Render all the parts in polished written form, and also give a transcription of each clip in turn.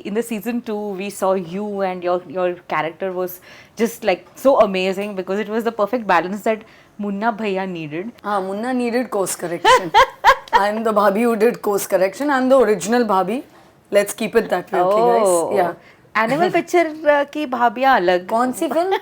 In the season 2, we saw you and your character was just like so amazing because it was the perfect balance that Munna Bhaiya needed. Munna needed course correction. I'm the bhabhi who did course correction. I'm the original bhabhi. Let's keep it that way, okay, guys? Yeah. Animal Picture की भाभियाँ अलग. कौन सी film?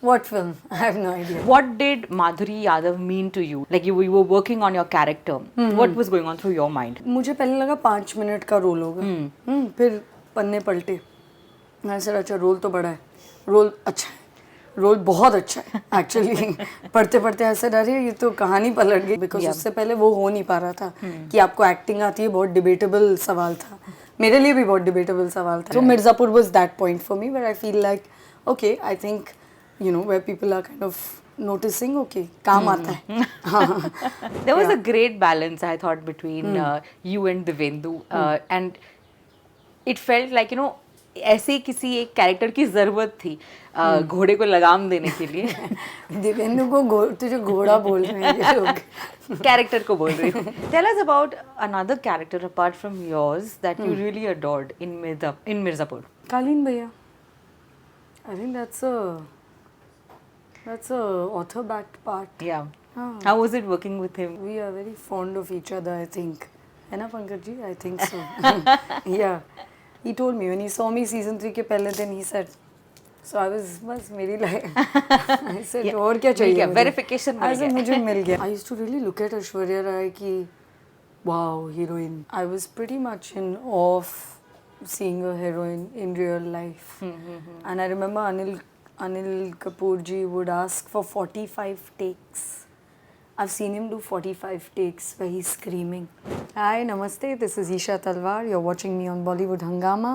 What film? I have no idea. What did Madhuri Yadav mean to you? Like you were working on your character. What was going on through your mind? मुझे पहले लगा 5 minute का role होगा. फिर पन्ने पलटे. मैं सर अच्छा रोल तो बड़ा है. रोल अच्छा है. रोल बहुत अच्छा है एक्चुअली. पढ़ते पढ़ते ऐसे डरे ये तो कहानी पलट गई बिकॉज उससे पहले वो हो नहीं पा रहा था कि आपको एक्टिंग आती है. बहुत डिबेटेबल सवाल था मेरे लिए भी. बहुत डिबेटेबल सवाल था. तो Mirzapur was that point for me where I feel like okay I think you know where people are kind of noticing okay काम आता है. There was a great balance I thought between you and Divendu and it felt like ऐसे किसी एक character की जरूरत थी घोड़े को लगाम देने के लिए. दिवेंदु को तुझे घोड़ा बोल रहे हैं ये लोग. कैरेक्टर को बोल रही हूँ. Tell us about another character apart from yours that you really adored in Mirzapur. कालीन भैया. I think that's a author backed part. Yeah. How was it working with him? We are very fond of each other, I think. है ना Pankaj ji? I think so. Yeah. He told me when he saw me season 3 के पहले दिन he said. So I was बस मेरी life. I said और क्या चाहिए? Verification मिल गया. मुझे मिल गया. I used to really look at Aishwarya Rai की wow heroine. I was pretty much in awe of seeing a heroine in real life. And I remember Anil Kapoor ji would ask for 45 takes. I've seen him do 45 takes where he's screaming. Hi, namaste. This is Isha Talwar. You're watching me on Bollywood Hungama.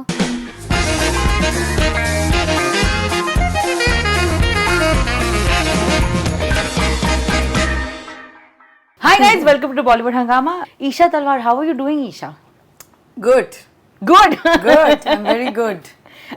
Hi guys, welcome to Bollywood Hungama. Isha Talwar, how are you doing, Isha? Good. Good. Good. I'm very good.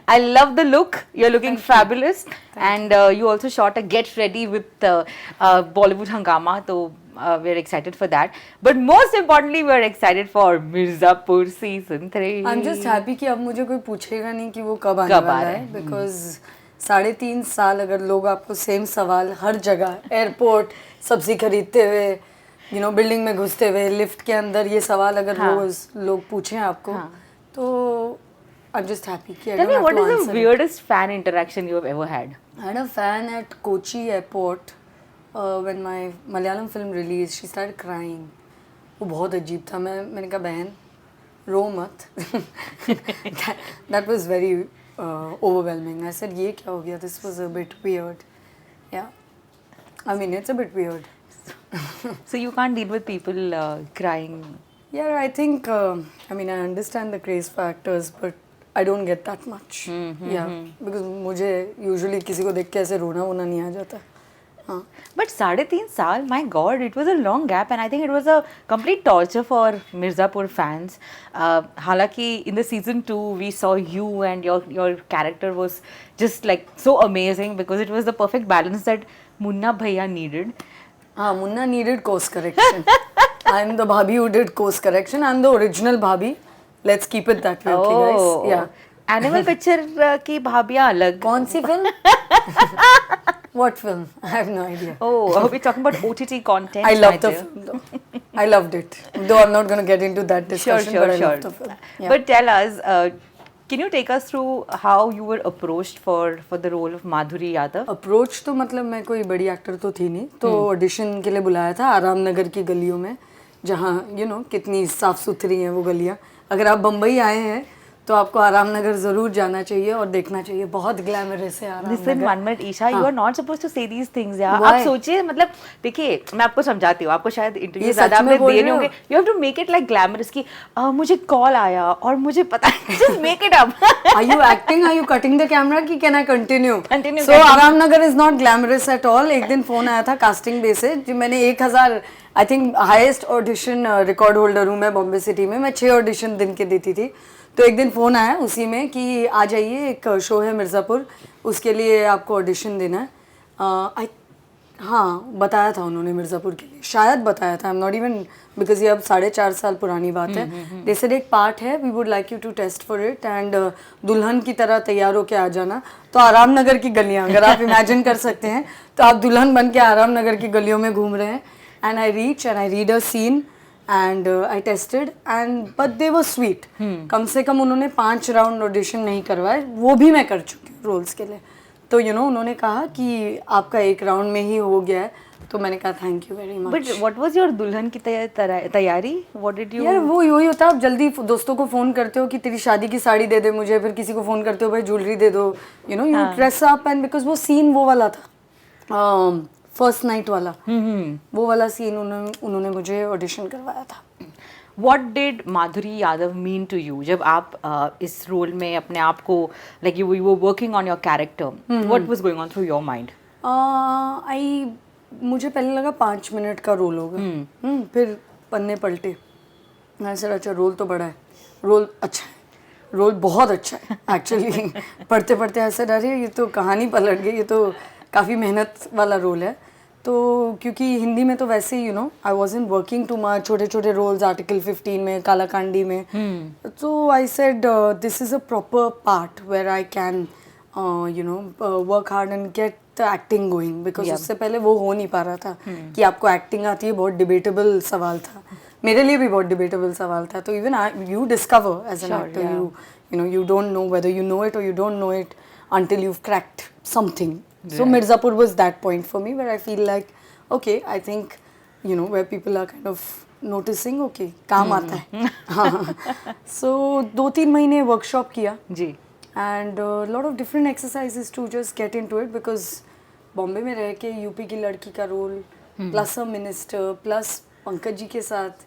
I love the look. You're looking fabulous. And you also shot a get ready with Bollywood Hungama. So we're excited for that. But most importantly, we're excited for Mirzapur season 3. I'm just happy कि अब मुझे कोई पूछेगा नहीं कि वो कब आने वाला है. Because 3.5 साल अगर लोग आपको सेम सवाल हर जगह एयरपोर्ट सब्जी खरीदते हुए बिल्डिंग में घुसते हुए लिफ्ट के अंदर ये सवाल अगर रोज लोग पूछें आपको तो I'm just happy. Tell me, what is the weirdest fan interaction you have ever had? I had a fan at Kochi airport when my Malayalam film released. She started crying. वो बहुत अजीब था. मैंने कहा बहन रो मत. That was very overwhelming. I said ये क्या हो गया? This was a bit weird. Yeah. I mean it's a bit weird. So you can't deal with people crying? Yeah, I think I mean I understand the craze factors but I don't get that much. Yeah, because मुझे usually किसी को देख के ऐसे रोना वोना नहीं आ जाता. हाँ. But 3.5 साल, my God, it was a long gap and I think it was a complete torture for Mirzapur fans. हालांकि in the season 2 we saw you and your character was just like so amazing because it was the perfect balance that Munna Bhaiya needed. Munna needed course correction. I'm the bhabhi who did course correction. I'm the original bhabhi. Let's keep it that way, okay, guys? Yeah. Animal Picture की भाभियाँ अलग. कौन सी film? What film? I have no idea. Oh, we're talking about OTT content. I loved the film though. I loved it. Though I'm not going to get into that discussion, but I loved the film. Yeah. But tell us, can you take us through how you were approached for the role of Madhuri Yadav? Approach तो मतलब मैं कोई बड़ी actor तो थी नहीं, तो audition के लिए बुलाया था आराम नगर की गलियों में, जहाँ कितनी साफ सुथरी हैं वो गलियाँ. अगर आप बम्बई आए हैं तो आपको आराम नगर जरूर जाना चाहिए और देखना चाहिए. बहुत ग्लैमरस है आराम नगर. Listen, 1 minute, Isha, you are not supposed to say these things, यार. आप सोचिए, मतलब देखिए, मैं आपको समझाती हूँ. आपको शायद इंटरव्यू ज़्यादा आपने दिए नहीं होंगे. You have to make it like glamorous कि मुझे कॉल आया और मुझे पता है. Just make it up. Are you acting? Are you cutting the camera? कि can I continue? Continue. So आराम नगर is not glamorous at all. एक दिन फोन आया था कास्टिंग बेस से, जो मैंने 1000 I think highest audition record holder हूँ मैं बॉम्बे सिटी में. मैं 6 ऑडिशन दिन के देती थी. तो एक दिन फ़ोन आया उसी में कि आ जाइए, एक शो है मिर्ज़ापुर, उसके लिए आपको ऑडिशन देना है. हाँ बताया था उन्होंने मिर्ज़ापुर के लिए, शायद बताया था, I am not even, because ये अब 4.5 साल पुरानी बात है। जैसे एक पार्ट है, we would like you to test for it and दुल्हन की तरह तैयार होके आ जाना। तो आराम नगर की गलियाँ अगर आप इमेजिन कर सकते हैं, तो आप दुल्हन बन के आराम नगर की गलियों में घूम रहे हैं। And I reach and I read a scene and I tasted and but they were sweet. कम से कम उन्होंने 5 राउंड ऑडिशन नहीं करवाए, वो भी मैं कर चुकी हूँ रोल्स के लिए। तो उन्होंने कहा कि आपका 1 राउंड में ही हो गया है, तो मैंने कहा thank you very much. But what was your दुल्हन की तैयारी? What did you? यार वो यही होता है, आप जल्दी दोस्तों को फ़ोन करते हो कि तेरी शादी की साड़ी दे दे मुझे, फिर किसी को फ़ोन करते हो भाई ज्वेलरी दे दो, you dress up. And because वो सीन वो वाला था, फर्स्ट नाइट वाला, वो वाला सीन उन्होंने मुझे ऑडिशन करवाया था। What did Madhuri Yadav mean to you जब आप इस रोल में अपने आप को, like you were working on your character, what was going on through your mind? मुझे पहले लगा 5 मिनट का रोल होगा, फिर पन्ने पलटे, मैंने सोचा अच्छा रोल तो बड़ा है, रोल अच्छा है, रोल बहुत अच्छा है एक्चुअली। पढ़ते पढ़ते ऐसे डरे ये तो कहानी पलट गई, ये तो काफ़ी मेहनत वाला रोल है। तो क्योंकि हिंदी में तो वैसे ही I wasn't working too much, छोटे छोटे रोल्स आर्टिकल 15 में, काला कांडी में। तो I said this is a proper part where I can work hard and get the acting going, because उससे पहले वो हो नहीं पा रहा था कि आपको एक्टिंग आती है। बहुत डिबेटेबल सवाल था, मेरे लिए भी बहुत डिबेटेबल सवाल था। तो even you discover as an actor, you don't know whether you know it or you don't know it until you've cracked something. So Mirzapur was that point for me where I feel like, okay, I think, where people are kind of noticing, okay, काम आता है। हाँ, so 2-3 महीने workshop किया जी, and a lot of different exercises to just get into it, because Bombay में रह के UP की लड़की का role plus a minister plus Pankaj ji के साथ,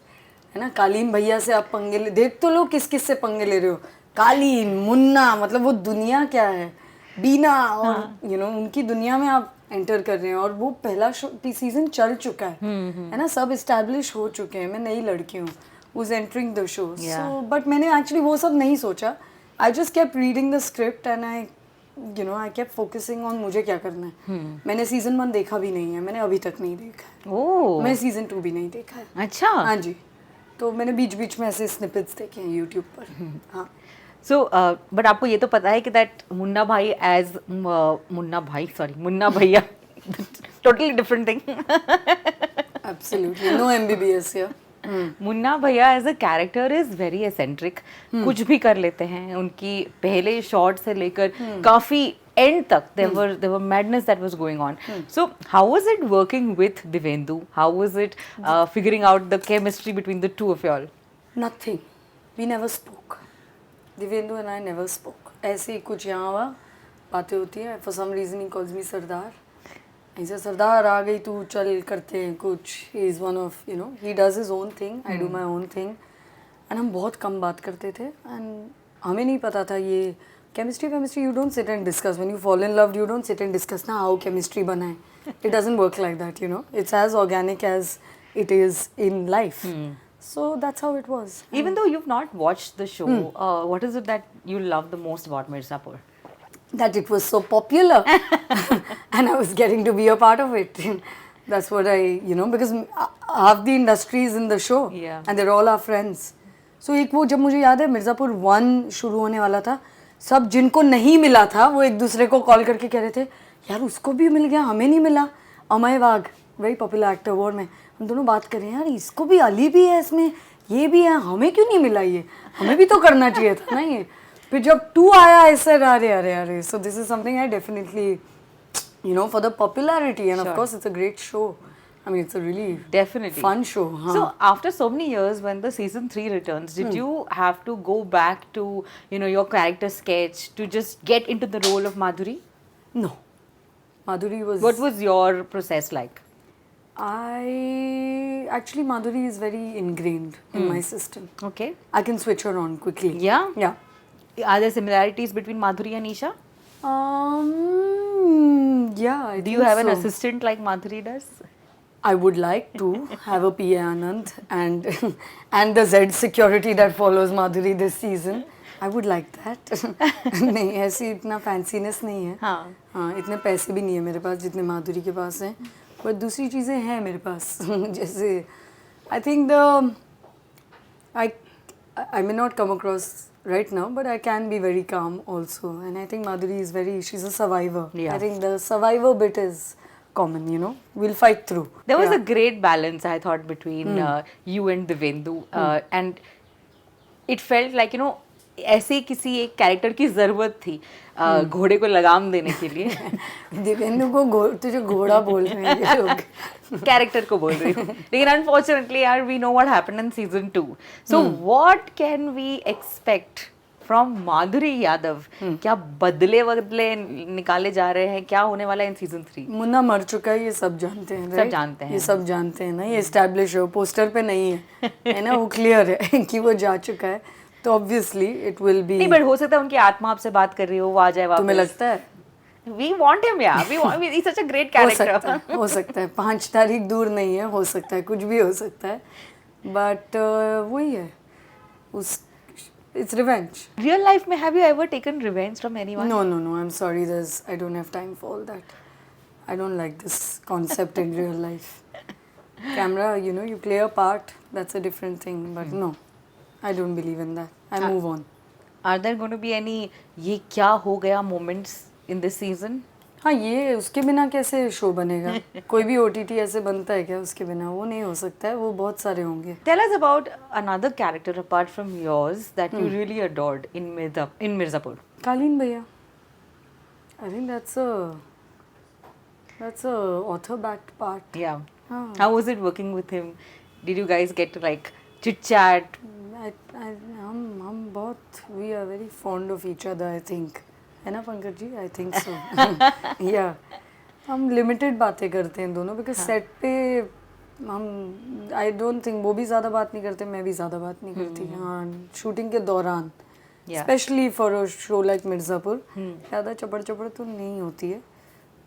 है ना, कालीन भैया से आप पंगे ले, देख तो लो किस किस से पंगे ले रहे हो, कालीन, मुन्ना, मतलब वो दुनिया क्या है, बीना, और उनकी दुनिया में आप एंटर कर रहे हैं। और वो पहला सीजन चल चुका है ना, सब इस्टेब्लिश हो चुके हैं, मैं नई लड़की हूँ who's entering the show. So but मैंने एक्चुअली वो सब नहीं सोचा, I just kept reading the script and I kept focusing on मुझे क्या करना है। मैंने सीजन 1 देखा भी नहीं है, मैंने अभी तक नहीं देखा है। मैं सीजन 2 भी नहीं देखा है। अच्छा, हाँ जी, तो मैंने बीच बीच में ऐसे स्निपेट्स देखे हैं यूट्यूब पर। हाँ, सो बट आपको ये तो पता है कि that Munna Bhaiya totally different thing. Absolutely no MBBS here. Munna Bhaiya as a character is very eccentric, कुछ भी कर लेते हैं। उनकी पहले शॉट से लेकर काफी एंड तक there were madness that was going on. So how was it working with Divendu? How was it figuring out the chemistry between the two of y'all? Nothing. We never spoke. Divendu and I never spoke. ऐसे ही कुछ यहाँ वहाँ बातें होती हैं। For some reason he calls me सरदार। ऐसे सरदार आ गई तू, चल करते हैं कुछ। He is one of, he does his own thing, I do my own thing. And हम बहुत कम बात करते थे and हमें नहीं पता था ये chemistry you don't sit and discuss. When you fall in love, you don't sit and discuss ना how chemistry बना है. It doesn't work like that, It's as organic as it is in life. So that's how it was. Even though you've not watched the show, what is it that you love the most about Mirzapur? That it was so popular and I was getting to be a part of it. That's what because half the industry is in the show and they're all our friends. So एक वो जब मुझे याद है मिर्ज़ापुर 1 शुरू होने वाला था, सब जिनको नहीं मिला था वो एक दूसरे को कॉल करके कह रहे थे यार उसको भी मिल गया, हमें नहीं मिला। अमय वाघ, वेरी पॉपुलर एक्टर वर्ल्ड में, हम दोनों बात कर रहे हैं यार इसको भी, अली भी है इसमें, ये भी है, हमें क्यों नहीं मिला, ये हमें भी तो करना चाहिए था ना ये। फिर जब 2 आया ऐसे अरे so this is something I definitely for the popularity end of course it's a great show. I mean, it's a really fun show. Huh? So, after so many years, when the season 3 returns, did you have to go back to, your character sketch to just get into the role of Madhuri? No. Madhuri was... What was your process like? Actually, Madhuri is very ingrained in my system. Okay. I can switch her on quickly. Yeah? Yeah. Are there similarities between Madhuri and Isha? Yeah, I Do you have an assistant like Madhuri does? I would like to have a PA Anand and the Z security that follows Madhuri this season. I would like that. नहीं, ऐसी इतना फैंसीनेस नहीं है। हाँ, इतने पैसे भी नहीं है मेरे पास जितने माधुरी के पास हैं। बट दूसरी चीज़ें हैं मेरे पास जैसे I think the I may not come across right now, but I can be very calm also. And I think Madhuri is she's a survivor. Yeah. I think the survivor bit is common, you know. We'll fight through. There was Yeah. a great balance, I thought, between you and Divendu. And it felt like, you know, ऐसे किसी एक character की ज़रूरत थी घोड़े को लगाम देने के लिए दिवेंदु को तुझे घोड़ा बोल रहे हैं ये लोग कैरेक्टर को बोल रही हूँ लेकिन अनफॉर्चुनेटली यार we know what happened in season 2 so what can we expect from Madhuri Yadav क्या बदले निकाले जा रहे हैं क्या होने वाला है इन सीजन 3 मुन्ना मर चुका है ये सब जानते हैं सब right? जानते हैं ये सब जानते हैं ना ये एस्टैब्लिश है पोस्टर पे नहीं है ना वो क्लियर है कि वो जा चुका है तो ऑब्वियसली इट विल बी नहीं बट हो सकता है उनकी आत्मा आपसे बात कर रही हो वो आ जाए वापस तुम्हें लगता है we want him yeah we want he's such a great character हो सकता है 5 तारीख दूर नहीं है हो सकता है कुछ भी हो सकता है बट वही है उस इट्स रिवेंज real life में have you ever taken revenge from anyone no I'm sorry I don't have time for all that I don't like this concept in real life camera you know you play a part that's a different thing but no I don't believe in that I move on are there going to be any ये क्या हो गया moments in this season हाँ ये उसके बिना कैसे show बनेगा कोई भी OTT ऐसे बनता है क्या उसके बिना वो नहीं हो सकता है वो बहुत सारे होंगे tell us about another character apart from yours that you really adored in Mirzapur कालीन भैया I think that's a author backed part yeah हाँ how was it working with him did you guys get to like chit chat हम बहुत we are very fond of each other I think है ना Pankaj ji I think so yeah हम limited बातें करते हैं दोनों बिकॉज सेट पे हम आई डोंट थिंक वो भी ज़्यादा बात नहीं करते मैं भी ज़्यादा बात नहीं करती हाँ शूटिंग के दौरान specially for a show like Mirzapur ज़्यादा चपड़ तो नहीं होती है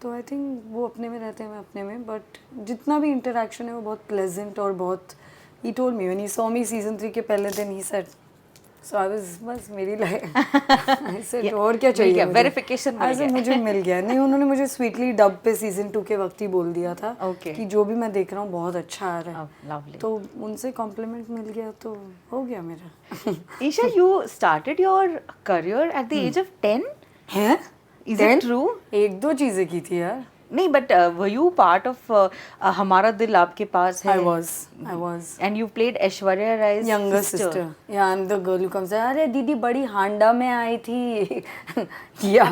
तो आई थिंक वो अपने में रहते हैं मैं अपने में बट जितना भी इंटरेक्शन है वो बहुत प्लेजेंट और बहुत he told me when he saw me season 3 के पहले दिन he said so I was बस मेरी लाइफ I said और क्या चाहिए मुझे वेरिफिकेशन मिल गया मुझे मिल गया नहीं उन्होंने मुझे स्वीटली डब पे सीजन 2 के वक्त ही बोल दिया था कि जो भी मैं देख रहा हूँ बहुत अच्छा आ रहा है lovely तो उनसे कॉम्प्लीमेंट मिल गया तो हो गया मेरा Isha you started your career at the age of 10 है is it true एक दो चीजें की थी यार नहीं but were you part of हमारा दिल आपके पास है I was and you played Aishwarya राय's younger sister yeah I'm the girl who comes अरे दीदी बड़ी हांडा में आई थी या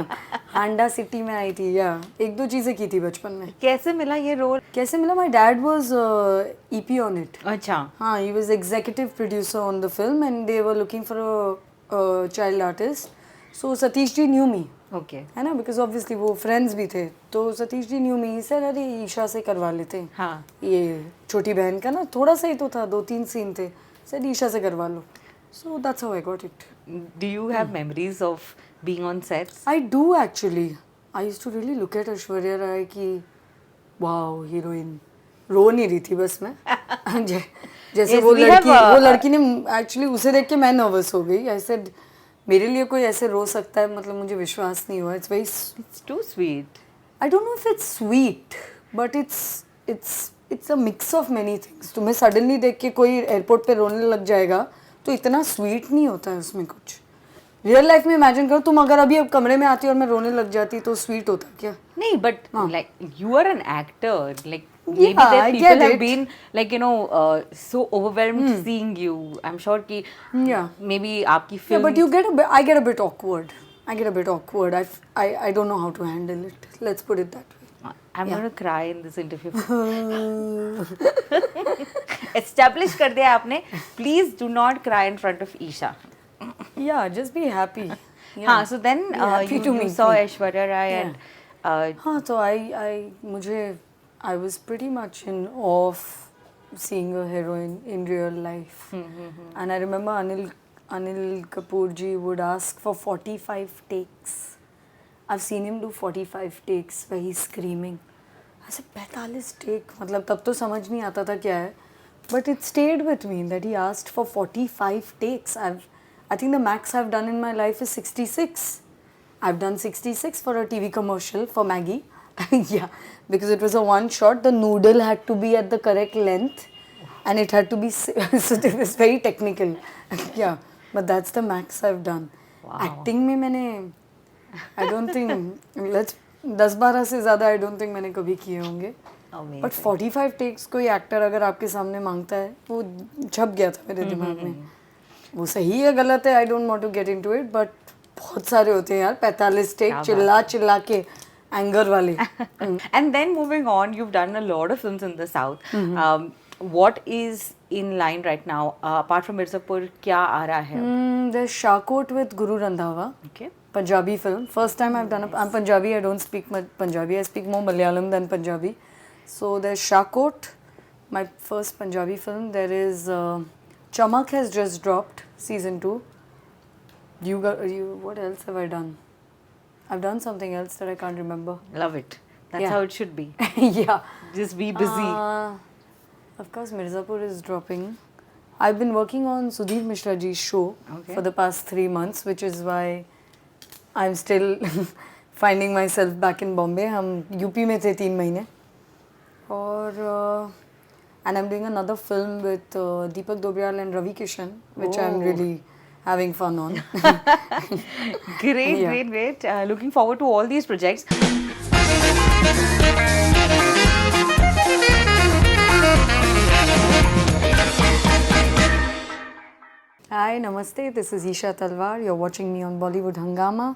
हांडा सिटी में आई थी या एक दो चीजें की थी बचपन में कैसे मिला ये रोल कैसे मिला my dad was EP on it अच्छा हाँ he was executive producer on the film and they were looking for a child artist so Satish ji knew me okay है ना बिकॉज ऑब्वियसली वो फ्रेंड्स भी थे तो सतीश जी न्यू मी sir अरे ईशा से करवा लेते हैं हाँ ये छोटी बहन का ना थोड़ा सा ही तो था 2-3 सीन थे सर ईशा से करवा लो so that's how I got it do you have memories of being on sets I do actually I used to really look at Aishwarya Rai की वाओ हीरोइन रो नहीं रही थी बस मैं जैसे Yes, वो we have, वो लड़की ने एक्चुअली उसे देख के मैं नर्वस हो गई आई सेड मेरे लिए कोई ऐसे रो सकता है मतलब मुझे विश्वास नहीं हुआ it's very it's too sweet I don't know if it's sweet, but it's a mix of many things. तुम्हें suddenly देख के कोई एयरपोर्ट पे रोने लग जाएगा तो इतना स्वीट नहीं होता है उसमें कुछ रियल लाइफ में इमेजिन करो तुम अगर अभी अब कमरे में आती और मैं रोने लग जाती तो स्वीट होता क्या नहीं but like you are an actor like maybe Yeah, that I people get have it. been like you know so overwhelmed seeing you I'm sure कि Yeah. maybe आपकी Yeah, film but you get I get a bit awkward. I get a bit awkward. I don't know how to handle it. Let's put it that way. I'm going to cry in this interview. Establish कर दिया आपने. Please do not cry in front of Isha. Yeah, just be happy. Yeah. हाँ, so then Be happy to you meet saw me. Aishwarya Rai and हाँ तो I was pretty much in awe of seeing a heroine in real life. And I remember Anil Kapoor ji would ask for 45 takes. I've seen him do 45 takes where he's screaming. I said 45 take मतलब तब तो समझ नहीं आता था क्या है. But it stayed with me that he asked for 45 takes. I think the max I've done in my life is 66. I've done 66 for a TV commercial for Maggie. Yeah, because it was a one shot. The noodle had to be at the correct length, and it had to be so it was very technical. Yeah, but that's the max I've done. Acting में मैंने I don't think let's 10-12 से ज़्यादा I don't think मैंने कभी किए होंगे. Amazing. But 45 takes कोई actor अगर आपके सामने मांगता है वो छप गया था मेरे दिमाग में. वो सही है गलत है I don't want to get into it, but बहुत सारे होते हैं यार 45 टेक चिल्ला चिल्ला के एंगर वाले. And then moving on, you've done a lot of films in the South. What is in line right now? Apart from Mirzapur, क्या आ रहा है? There's Shakot with Guru Randhawa. Okay. Punjabi film. First time I've done I'm Punjabi. I don't speak much Punjabi. I speak more Malayalam than Punjabi. So there's Shakot, my first Punjabi film. There is Chamak has just dropped season 2. What else have I done? I've done something else that I can't remember. Love it. That's Yeah. how it should be. Yeah. Just be busy. Of course, Mirzapur is dropping. I've been working on Sudhir Mishra ji's show Okay. for the past 3 months, which is why I'm still finding myself back in Bombay. हम UP में थे 3 महीने. और and I'm doing another film with Deepak Dobriyal and Ravi Kishan, which I'm really having fun on. Great, Yeah. great, great. Looking forward to all these projects. Hi, namaste. This is Isha Talwar. You're watching me on Bollywood Hangama.